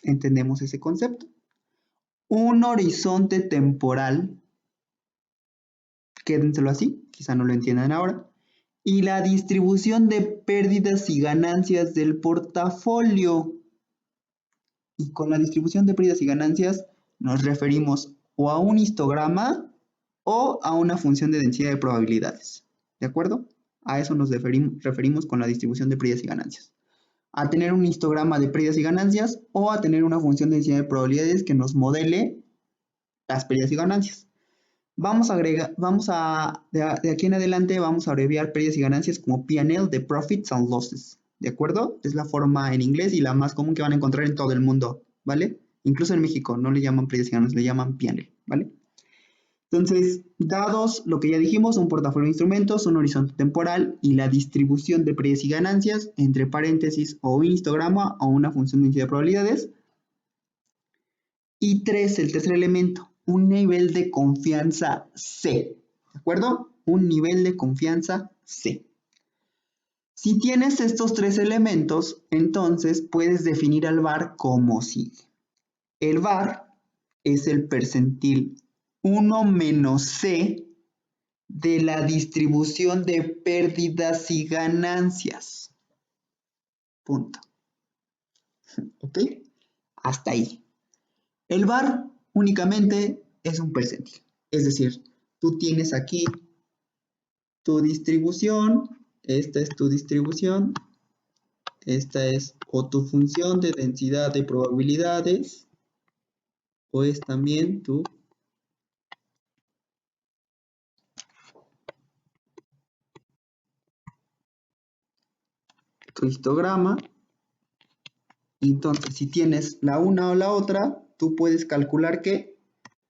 entendemos ese concepto. Un horizonte temporal, quédenselo así, quizá no lo entiendan ahora, y la distribución de pérdidas y ganancias del portafolio. Y con la distribución de pérdidas y ganancias nos referimos o a un histograma o a una función de densidad de probabilidades. ¿De acuerdo? A eso nos referimos con la distribución de pérdidas y ganancias. A tener un histograma de pérdidas y ganancias o a tener una función de densidad de probabilidades que nos modele las pérdidas y ganancias. De aquí en adelante vamos a abreviar pérdidas y ganancias como P&L de Profits and Losses. ¿De acuerdo? Es la forma en inglés y la más común que van a encontrar en todo el mundo, ¿vale? Incluso en México no le llaman pérdidas y ganancias, le llaman P&L, ¿vale? Entonces, dados lo que ya dijimos, un portafolio de instrumentos, un horizonte temporal y la distribución de pérdidas y ganancias, entre paréntesis, o un histograma o una función de densidad de probabilidades. Y 3, el tercer elemento, un nivel de confianza C. ¿De acuerdo? Un nivel de confianza C. Si tienes estos 3 elementos, entonces puedes definir al VAR como sigue. El VAR es el percentil 1 menos C de la distribución de pérdidas y ganancias. Punto. ¿Ok? Hasta ahí. El VAR únicamente es un percentil. Es decir, tú tienes aquí tu distribución, esta es tu distribución, esta es o tu función de densidad de probabilidades, o es también tu histograma. Entonces, si tienes la una o la otra, tú puedes calcular que,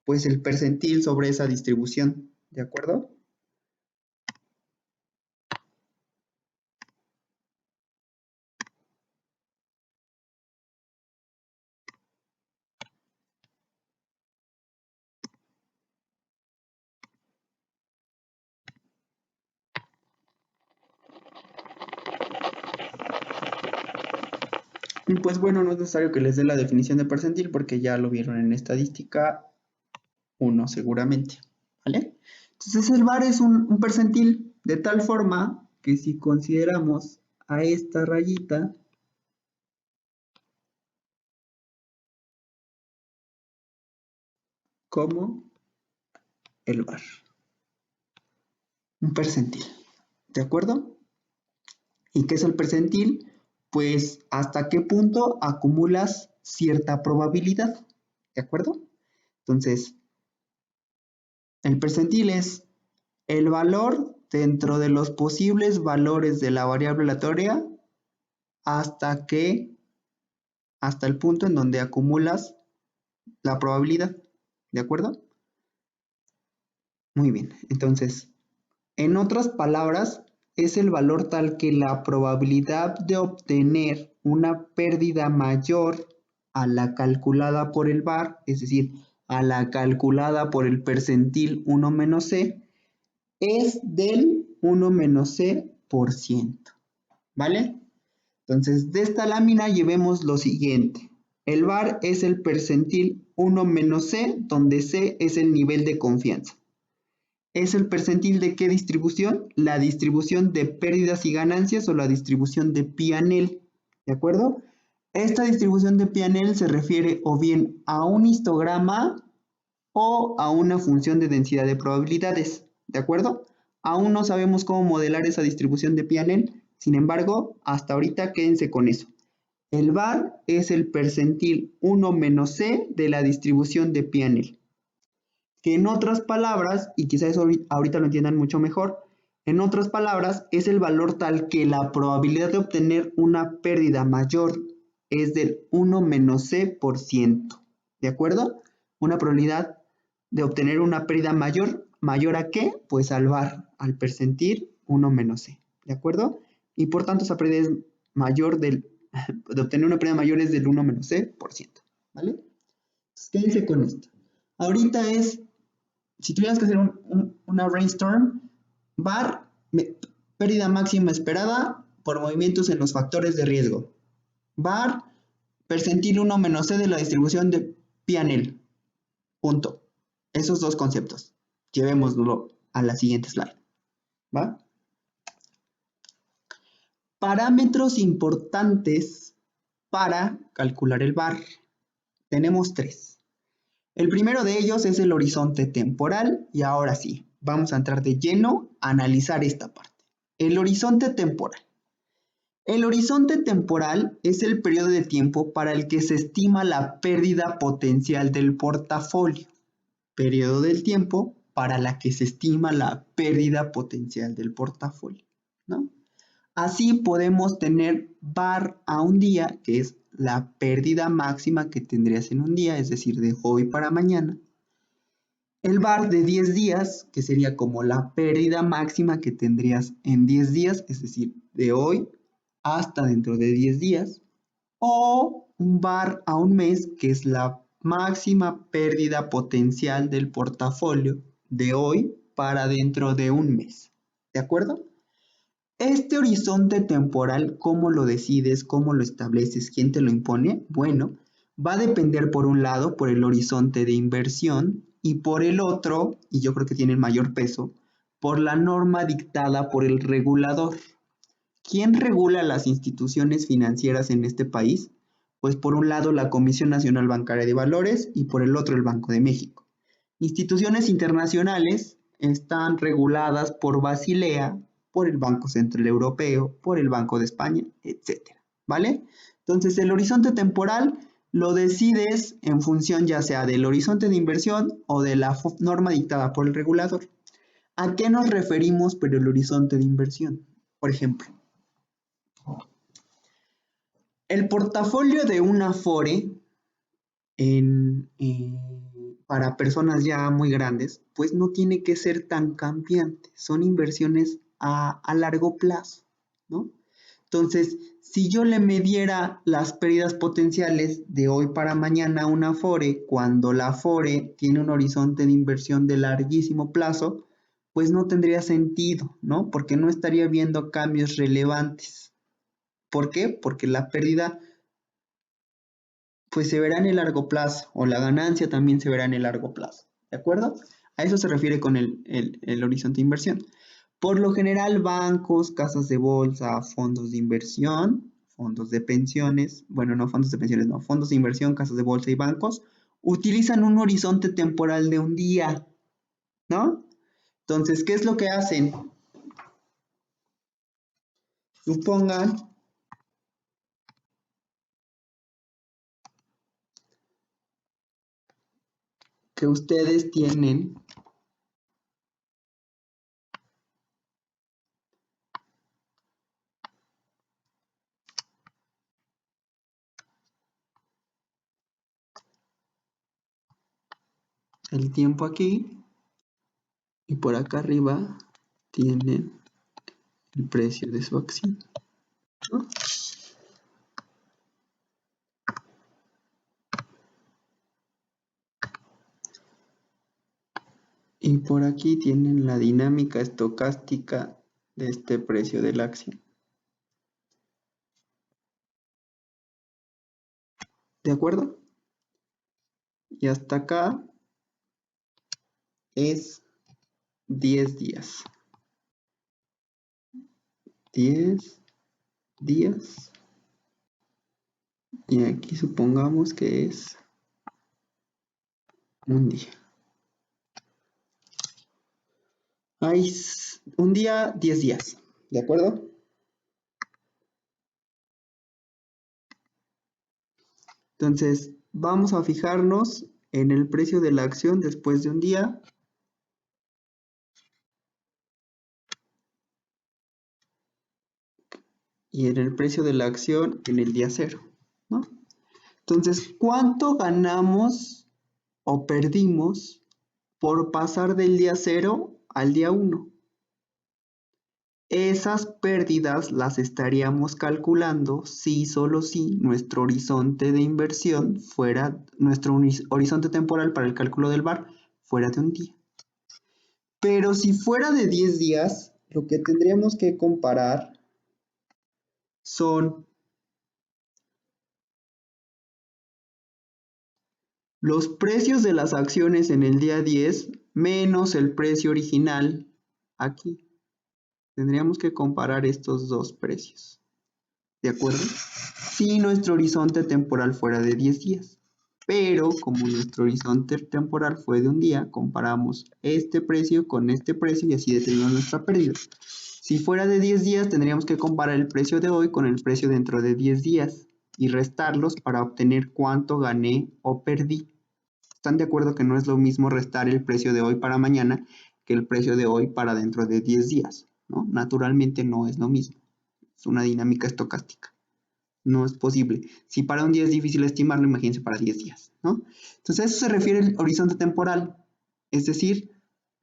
pues el percentil sobre esa distribución, ¿de acuerdo? Y pues bueno, no es necesario que les dé la definición de percentil porque ya lo vieron en estadística 1 seguramente, ¿vale? Entonces el VAR es un percentil de tal forma que si consideramos a esta rayita como el VAR, un percentil, ¿de acuerdo? ¿Y qué es el percentil? Pues hasta qué punto acumulas cierta probabilidad, ¿de acuerdo? Entonces, el percentil es el valor dentro de los posibles valores de la variable aleatoria hasta hasta el punto en donde acumulas la probabilidad, ¿de acuerdo? Muy bien, entonces, en otras palabras, es el valor tal que la probabilidad de obtener una pérdida mayor a la calculada por el VAR, es decir, a la calculada por el percentil 1 menos C, es del 1 menos C por ciento, ¿vale? Entonces, de esta lámina llevemos lo siguiente. El VAR es el percentil 1 menos C, donde C es el nivel de confianza. ¿Es el percentil de qué distribución? La distribución de pérdidas y ganancias o la distribución de P&L, ¿de acuerdo? Esta distribución de P&L se refiere o bien a un histograma o a una función de densidad de probabilidades, ¿de acuerdo? Aún no sabemos cómo modelar esa distribución de P&L, sin embargo, hasta ahorita quédense con eso. El VAR es el percentil 1 menos C de la distribución de P&L. Que en otras palabras, y quizás eso ahorita lo entiendan mucho mejor, en otras palabras, es el valor tal que la probabilidad de obtener una pérdida mayor es del 1 menos C por ciento, ¿de acuerdo? Una probabilidad de obtener una pérdida mayor, ¿mayor a qué? Pues al VAR, al percentil 1 menos C, ¿de acuerdo? Y por tanto esa pérdida es mayor de obtener una pérdida mayor es del 1 menos C por ciento, ¿vale? Entonces, quédense con esto. Ahorita es si tuvieras que hacer una brainstorm, VAR, pérdida máxima esperada por movimientos en los factores de riesgo. VAR, percentil 1 menos C de la distribución de P&L. Punto. Esos dos conceptos. Llevémoslo a la siguiente slide. ¿Va? Parámetros importantes para calcular el VAR. Tenemos tres. El primero de ellos es el horizonte temporal y ahora sí, vamos a entrar de lleno a analizar esta parte. El horizonte temporal. El horizonte temporal es el periodo de tiempo para el que se estima la pérdida potencial del portafolio. Periodo del tiempo para la que se estima la pérdida potencial del portafolio, ¿no? Así podemos tener VAR a un día, que es la pérdida máxima que tendrías en un día, es decir, de hoy para mañana. El VAR de 10 días, que sería como la pérdida máxima que tendrías en 10 días, es decir, de hoy hasta dentro de 10 días. O un VAR a un mes, que es la máxima pérdida potencial del portafolio de hoy para dentro de un mes. ¿De acuerdo? Este horizonte temporal, ¿cómo lo decides? ¿Cómo lo estableces? ¿Quién te lo impone? Bueno, va a depender por un lado por el horizonte de inversión y por el otro, y yo creo que tiene el mayor peso, por la norma dictada por el regulador. ¿Quién regula las instituciones financieras en este país? Pues por un lado la Comisión Nacional Bancaria de Valores y por el otro el Banco de México. Instituciones internacionales están reguladas por Basilea, por el Banco Central Europeo, por el Banco de España, etcétera, ¿vale? Entonces el horizonte temporal lo decides en función ya sea del horizonte de inversión o de la norma dictada por el regulador. ¿A qué nos referimos por el horizonte de inversión? Por ejemplo, el portafolio de una Afore para personas ya muy grandes, pues no tiene que ser tan cambiante, son inversiones a largo plazo, ¿no? Entonces, si yo le midiera las pérdidas potenciales de hoy para mañana a una Afore, cuando la Afore tiene un horizonte de inversión de larguísimo plazo, pues no tendría sentido, ¿no? Porque no estaría viendo cambios relevantes. ¿Por qué? Porque la pérdida pues se verá en el largo plazo, o la ganancia también se verá en el largo plazo, ¿de acuerdo? A eso se refiere con el horizonte de inversión. Por lo general, bancos, casas de bolsa, fondos de inversión, fondos de pensiones, bueno, no fondos de pensiones, no, fondos de inversión, casas de bolsa y bancos, utilizan un horizonte temporal de un día, ¿no? Entonces, ¿qué es lo que hacen? Supongan que ustedes tienen el tiempo aquí y por acá arriba tienen el precio de su acción, ¿no? Y por aquí tienen la dinámica estocástica de este precio de la acción. ¿De acuerdo? Y hasta acá es 10 días. 10 días. Y aquí supongamos que es un día. Hay un día, 10 días. ¿De acuerdo? Entonces, vamos a fijarnos en el precio de la acción después de un día. Y en el precio de la acción en el día cero, ¿no? Entonces, ¿cuánto ganamos o perdimos por pasar del día 0 al día 1? Esas pérdidas las estaríamos calculando si solo si nuestro horizonte de inversión fuera, nuestro horizonte temporal para el cálculo del VAR fuera de un día. Pero si fuera de 10 días, lo que tendríamos que comparar son los precios de las acciones en el día 10 menos el precio original aquí. Tendríamos que comparar estos dos precios. ¿De acuerdo? Si nuestro horizonte temporal fuera de 10 días. Pero como nuestro horizonte temporal fue de un día, comparamos este precio con este precio y así determinamos nuestra pérdida. Si fuera de 10 días, tendríamos que comparar el precio de hoy con el precio dentro de 10 días y restarlos para obtener cuánto gané o perdí. ¿Están de acuerdo que no es lo mismo restar el precio de hoy para mañana que el precio de hoy para dentro de 10 días? ¿No? Naturalmente no es lo mismo. Es una dinámica estocástica. No es posible. Si para un día es difícil estimarlo, imagínense para 10 días, ¿no? Entonces a eso se refiere el horizonte temporal. Es decir,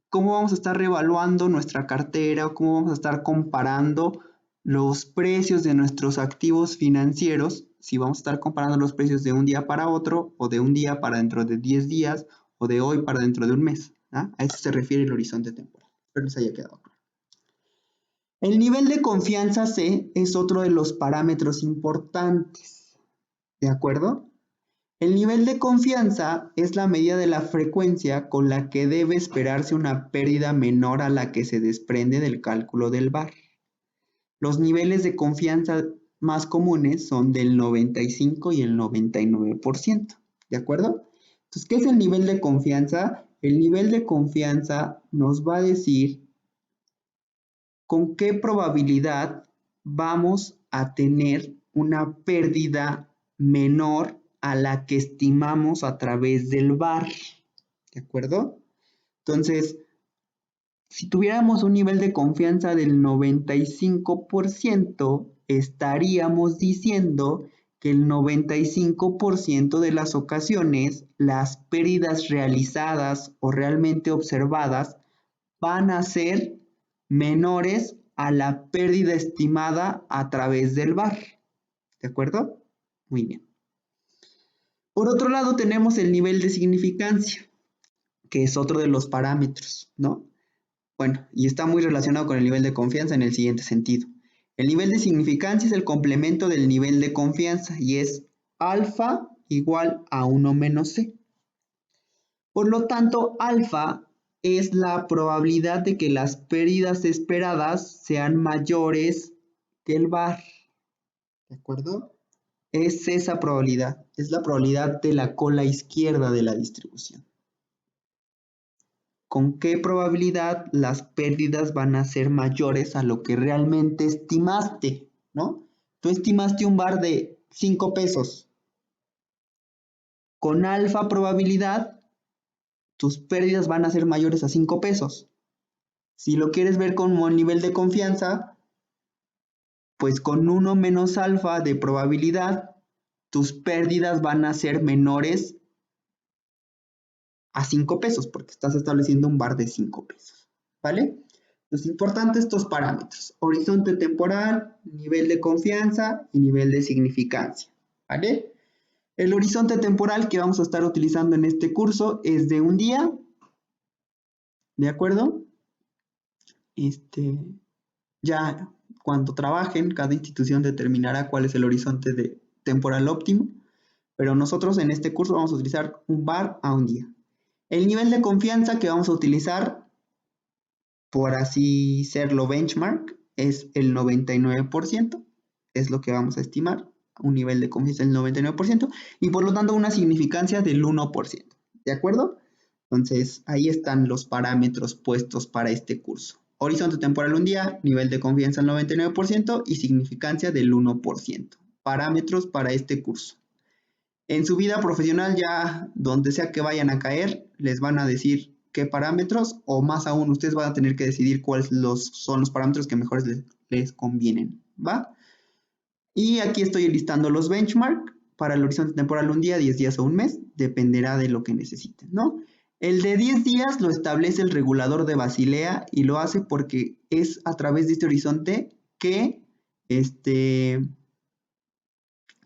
cómo vamos a estar reevaluando nuestra cartera o cómo vamos a estar comparando los precios de nuestros activos financieros, si vamos a estar comparando los precios de un día para otro o de un día para dentro de 10 días o de hoy para dentro de un mes. ¿Ah? A eso se refiere el horizonte temporal. Espero les haya quedado claro. El nivel de confianza C es otro de los parámetros importantes. ¿De acuerdo? El nivel de confianza es la medida de la frecuencia con la que debe esperarse una pérdida menor a la que se desprende del cálculo del VAR. Los niveles de confianza más comunes son del 95 y el 99%. ¿De acuerdo? Entonces, ¿qué es el nivel de confianza? El nivel de confianza nos va a decir con qué probabilidad vamos a tener una pérdida menor a la que estimamos a través del VAR. ¿De acuerdo? Entonces, si tuviéramos un nivel de confianza del 95%, estaríamos diciendo que el 95% de las ocasiones las pérdidas realizadas o realmente observadas van a ser menores a la pérdida estimada a través del VAR. ¿De acuerdo? Muy bien. Por otro lado, tenemos el nivel de significancia, que es otro de los parámetros, ¿no? Bueno, y está muy relacionado con el nivel de confianza en el siguiente sentido. El nivel de significancia es el complemento del nivel de confianza y es alfa igual a 1 menos C. Por lo tanto, alfa es la probabilidad de que las pérdidas esperadas sean mayores que el VAR. ¿De acuerdo? Es esa probabilidad, es la probabilidad de la cola izquierda de la distribución. ¿Con qué probabilidad las pérdidas van a ser mayores a lo que realmente estimaste, ¿no? Tú estimaste un VAR de 5 pesos. Con alfa probabilidad, tus pérdidas van a ser mayores a 5 pesos. Si lo quieres ver como nivel de confianza, pues con 1 menos alfa de probabilidad, tus pérdidas van a ser menores a 5 pesos, porque estás estableciendo un VAR de 5 pesos, ¿vale? Entonces, importante estos parámetros: horizonte temporal, nivel de confianza y nivel de significancia, ¿vale? El horizonte temporal que vamos a estar utilizando en este curso es de un día, ¿de acuerdo? Ya cuando trabajen, cada institución determinará cuál es el horizonte temporal óptimo, pero nosotros en este curso vamos a utilizar un VAR a un día. El nivel de confianza que vamos a utilizar, por así serlo benchmark, es el 99%, es lo que vamos a estimar, un nivel de confianza del 99%, y por lo tanto una significancia del 1%, ¿de acuerdo? Entonces, ahí están los parámetros puestos para este curso. Horizonte temporal un día, nivel de confianza al 99% y significancia del 1%. Parámetros para este curso. En su vida profesional, ya donde sea que vayan a caer, les van a decir qué parámetros, o más aún, ustedes van a tener que decidir cuáles son los parámetros que mejor les convienen, ¿va? Y aquí estoy listando los benchmark para el horizonte temporal un día, 10 días o un mes, dependerá de lo que necesiten, ¿no? El de 10 días lo establece el regulador de Basilea y lo hace porque es a través de este horizonte que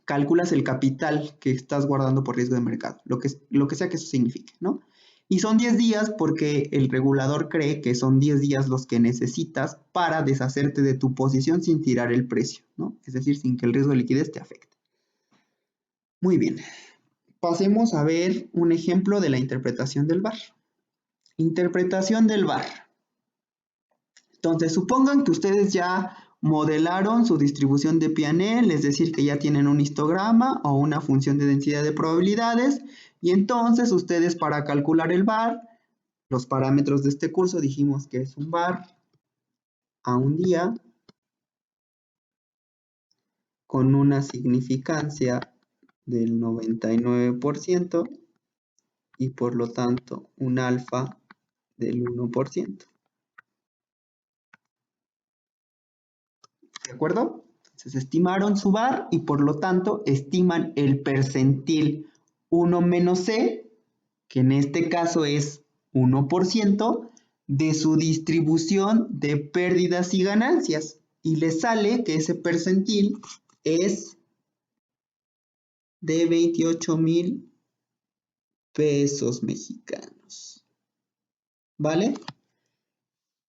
calculas el capital que estás guardando por riesgo de mercado, lo que sea que eso signifique, ¿no? Y son 10 días porque el regulador cree que son 10 días los que necesitas para deshacerte de tu posición sin tirar el precio, ¿no? Es decir, sin que el riesgo de liquidez te afecte. Muy bien. Pasemos a ver un ejemplo de la interpretación del VAR. Interpretación del VAR. Entonces, supongan que ustedes ya modelaron su distribución de Peanel, es decir, que ya tienen un histograma o una función de densidad de probabilidades, y entonces ustedes, para calcular el VAR, los parámetros de este curso dijimos que es un VAR a un día con una significancia del 99% y por lo tanto un alfa del 1%. ¿De acuerdo? Entonces estimaron su VAR y por lo tanto estiman el percentil 1 menos C, que en este caso es 1%, de su distribución de pérdidas y ganancias. Y les sale que ese percentil es de 28,000 pesos mexicanos. ¿Vale?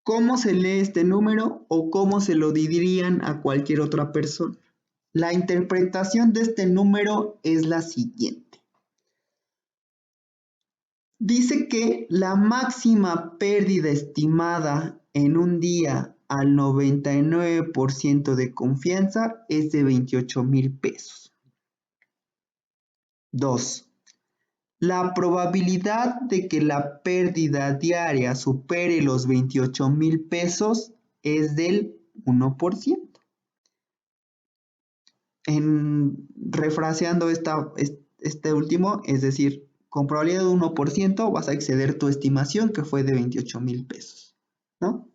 ¿Cómo se lee este número o cómo se lo dirían a cualquier otra persona? La interpretación de este número es la siguiente. Dice que la máxima pérdida estimada en un día al 99% de confianza es de 28,000 pesos. 2. La probabilidad de que la pérdida diaria supere los 28,000 pesos es del 1%. Refraseando este último, es decir, con probabilidad de 1% vas a exceder tu estimación, que fue de 28,000 pesos, ¿no?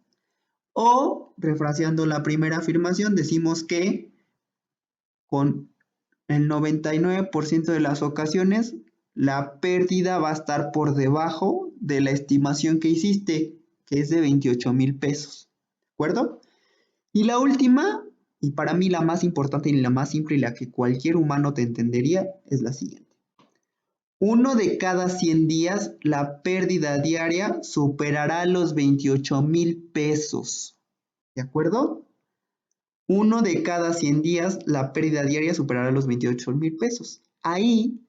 O, refraseando la primera afirmación, decimos que con el 99% de las ocasiones la pérdida va a estar por debajo de la estimación que hiciste, que es de 28,000 pesos, ¿de acuerdo? Y la última, y para mí la más importante y la más simple y la que cualquier humano te entendería, es la siguiente. 1 de cada 100 días la pérdida diaria superará los 28,000 pesos. ¿De acuerdo? 1 de cada 100 días la pérdida diaria superará los 28,000 pesos. Ahí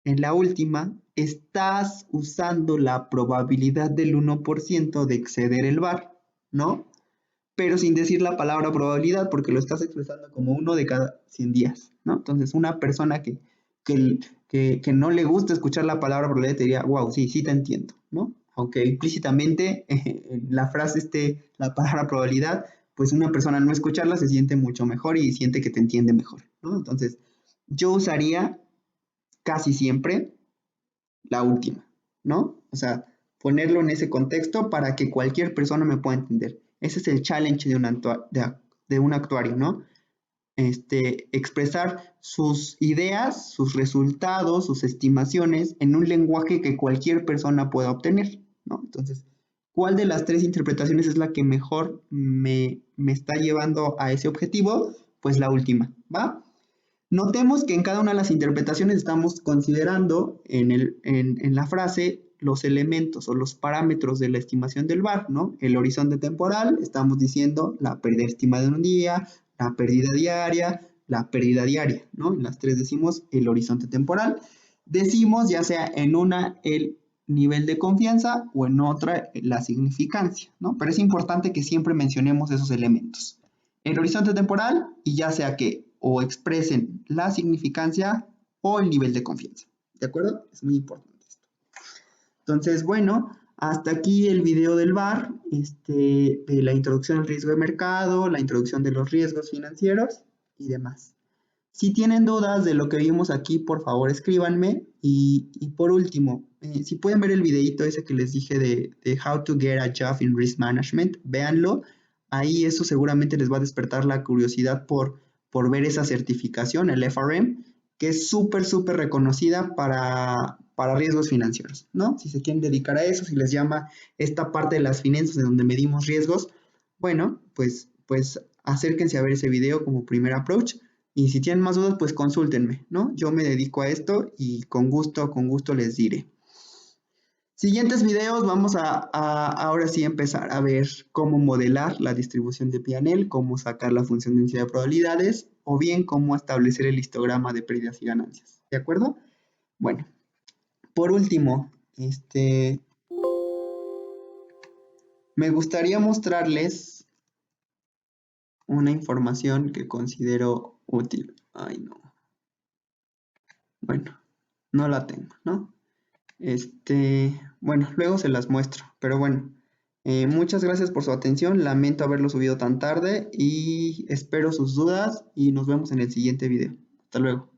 en la última, estás usando la probabilidad del 1% de exceder el VAR, ¿no? Pero sin decir la palabra probabilidad, porque lo estás expresando como uno de cada 100 días, ¿no? Entonces, una persona que no le gusta escuchar la palabra probabilidad te diría, wow, sí, sí te entiendo, ¿no? Aunque implícitamente en la frase esté la palabra probabilidad, pues una persona no escucharla se siente mucho mejor y siente que te entiende mejor, ¿no? Entonces, yo usaría casi siempre la última, ¿no? O sea, ponerlo en ese contexto para que cualquier persona me pueda entender. Ese es el challenge de un actuario, ¿no? Expresar sus ideas, sus resultados, sus estimaciones en un lenguaje que cualquier persona pueda obtener, ¿no? Entonces, ¿cuál de las tres interpretaciones es la que mejor me está llevando a ese objetivo? Pues la última, ¿va? Notemos que en cada una de las interpretaciones estamos considerando en la frase los elementos o los parámetros de la estimación del VAR, ¿no? El horizonte temporal, estamos diciendo la pérdida estimada en un día, la pérdida diaria, ¿no? En las tres decimos el horizonte temporal. Decimos ya sea en una el nivel de confianza o en otra la significancia, ¿no? Pero es importante que siempre mencionemos esos elementos. El horizonte temporal y ya sea que o expresen la significancia o el nivel de confianza. ¿De acuerdo? Es muy importante esto. Entonces, bueno, hasta aquí el video del VAR, de la introducción al riesgo de mercado, la introducción de los riesgos financieros y demás. Si tienen dudas de lo que vimos aquí, por favor escríbanme. Y por último, si pueden ver el videito ese que les dije de How to Get a Job in Risk Management, véanlo. Ahí eso seguramente les va a despertar la curiosidad por ver esa certificación, el FRM, que es súper, súper reconocida para riesgos financieros, ¿no? Si se quieren dedicar a eso, si les llama esta parte de las finanzas de donde medimos riesgos, bueno, pues acérquense a ver ese video como primer approach. Y si tienen más dudas, pues consúltenme, ¿no? Yo me dedico a esto y con gusto les diré. Siguientes videos vamos a ahora sí empezar a ver cómo modelar la distribución de P&L, cómo sacar la función de densidad de probabilidades o bien cómo establecer el histograma de pérdidas y ganancias. ¿De acuerdo? Bueno, por último, me gustaría mostrarles una información que considero útil. Ay, no. Bueno, no la tengo, ¿no? Bueno, luego se las muestro, pero bueno, muchas gracias por su atención, lamento haberlo subido tan tarde y espero sus dudas y nos vemos en el siguiente video. Hasta luego.